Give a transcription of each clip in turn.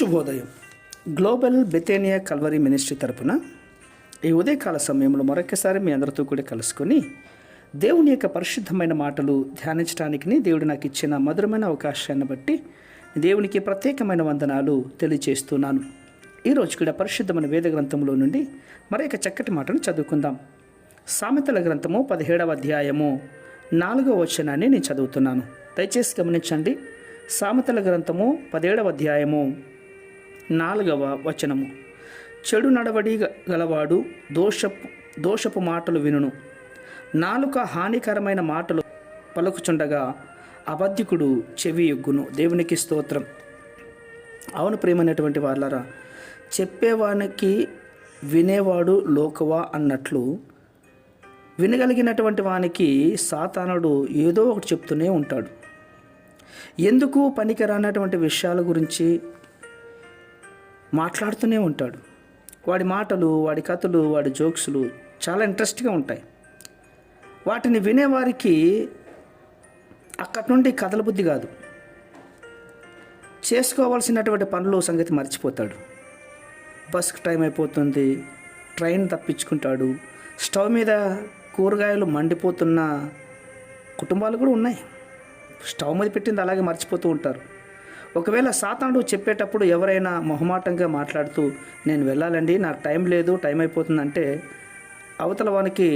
శుభోదయం. Global బెతేనియా Calvary ministry తరపున ఈ ఉదయకాల సమయంలో మరొకసారి మీ అందరితో కూడా కలుసుకొని దేవుని యొక్క పరిశుద్ధమైన మాటలు ధ్యానించడానికి దేవుడు నాకు ఇచ్చిన మధురమైన అవకాశాన్ని బట్టి దేవునికి ప్రత్యేకమైన వందనాలు తెలియజేస్తున్నాను. ఈరోజు కూడా పరిశుద్ధమైన వేద గ్రంథంలో నుండి మరొక చక్కటి మాటను చదువుకుందాం. సామెతల గ్రంథము 17వ అధ్యాయము 4వ వచనాన్ని నేను చదువుతున్నాను. దయచేసి గమనించండి. సామెతల గ్రంథము 17వ అధ్యాయము 4వ వచనము. చెడు నడవడి గలవాడు దోషపు మాటలు వినును, నాలుక హానికరమైన మాటలు పలుకుచుండగా అబద్ధికుడు చెవి ఎగ్గును. దేవునికి స్తోత్రం. అవును ప్రియమైనటువంటి వాళ్ళరా, చెప్పేవానికి వినేవాడు లోకువా అన్నట్లు వినగలిగినటువంటి వానికి సాతానుడు ఏదో ఒకటి చెప్తూనే ఉంటాడు. ఎందుకు పనికిరానటువంటి విషయాల గురించి మాట్లాడుతూనే ఉంటాడు. వాడి మాటలు, వాడి కథలు, వాడి జోక్స్లు చాలా ఇంట్రెస్ట్గా ఉంటాయి. వాటిని వినేవారికి అక్కడి నుండి కథల బుద్ధి కాదు, చేసుకోవాల్సినటువంటి పనులు సంగతి మర్చిపోతాడు. బస్కి టైం అయిపోతుంది, ట్రైన్ తప్పించుకుంటాడు. స్టవ్ మీద కూరగాయలు మండిపోతున్న కుటుంబాలు కూడా ఉన్నాయి. స్టవ్ మీద పెట్టింది అలాగే మర్చిపోతూ ఉంటారు. ఒకవేళ సాతానుడు చెప్పేటప్పుడు ఎవరైనా మొహమాటంగా మాట్లాడుతూ నేను వెళ్ళాలండి, నాకు టైం లేదు, టైం అయిపోతుందంటే అవతల వానికి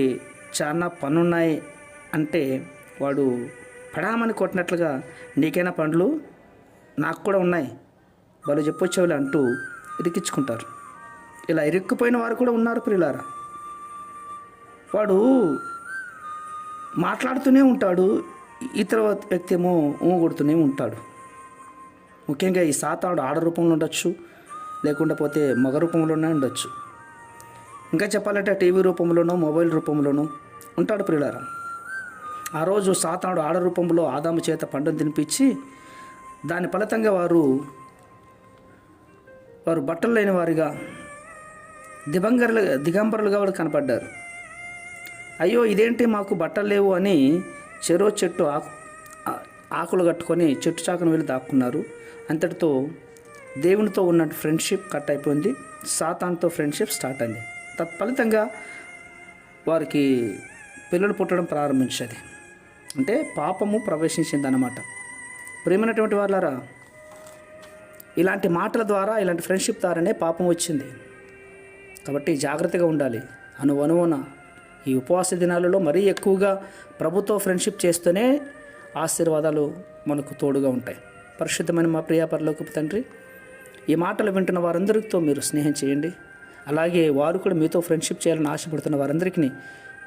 చాలా పనున్నాయి అంటే వాడు పడామని కొట్టినట్లుగా నీకైనా పనులు నాకు కూడా ఉన్నాయి వాళ్ళు చెప్పొచ్చేవాళ్ళు అంటూ ఇరికించుకుంటారు. ఇలా ఇరుక్కుపోయిన వారు కూడా ఉన్నారు ప్రియులారా. వాడు మాట్లాడుతూనే ఉంటాడు, ఇతర వ్యక్తి ఏమో కొడుతూనే ఉంటాడు. ముఖ్యంగా ఈ సాతానుడు ఆడ రూపంలో ఉండొచ్చు, లేకుంటే మగ రూపంలోనే ఉండొచ్చు. ఇంకా చెప్పాలంటే టీవీ రూపంలోనో మొబైల్ రూపంలోనో ఉంటాడు ప్రియులారా. ఆ రోజు సాతానుడు ఆడ రూపంలో ఆదాము చేత పండును తినిపించి దాని ఫలితంగా వారు బట్టలు లేని వారిగా దిగంబరులుగా వాడు కనపడ్డారు. అయ్యో ఇదేంటి మాకు బట్టలు లేవు అని చెట్టు ఆకులు కట్టుకొని చెట్టు చాకును వెళ్ళి దాక్కున్నారు. అంతటితో దేవునితో ఉన్న ఫ్రెండ్షిప్ కట్ అయిపోయింది, సాతానుతో ఫ్రెండ్షిప్ స్టార్ట్ అయింది. తత్ఫలితంగా వారికి పిల్లలు పుట్టడం ప్రారంభించేది. అంటే పాపము ప్రవేశించింది అన్నమాట. ప్రియమైనటువంటి వాళ్ళారా, ఇలాంటి మాటల ద్వారా, ఇలాంటి ఫ్రెండ్షిప్ ద్వారానే పాపం వచ్చింది. కాబట్టి జాగ్రత్తగా ఉండాలి. అనువున ఈ ఉపవాస దినాలలో మరీ ఎక్కువగా ప్రభుతో ఫ్రెండ్షిప్ చేస్తూనే ఆశీర్వాదాలు మనకు తోడుగా ఉంటాయి. పరిశుద్ధమైన మా ప్రియ పరలోకపు తండ్రి, ఈ మాటలు వింటున్న వారందరితో మీరు స్నేహం చేయండి. అలాగే వారు కూడా మీతో ఫ్రెండ్షిప్ చేయాలని ఆశపడుతున్న వారందరికీ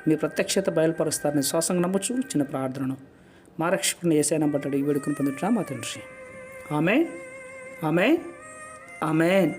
మీ ప్రత్యక్షత బయలుపరుస్తారని శ్వాసంగా నమ్మచ్చు. చిన్న ప్రార్థనను మా రక్షకుడిని యేసయ్య బట్టి వేడుకొని పొందుతున్నా మా తండ్రి. ఆమేన్, ఆమేన్, ఆమేన్.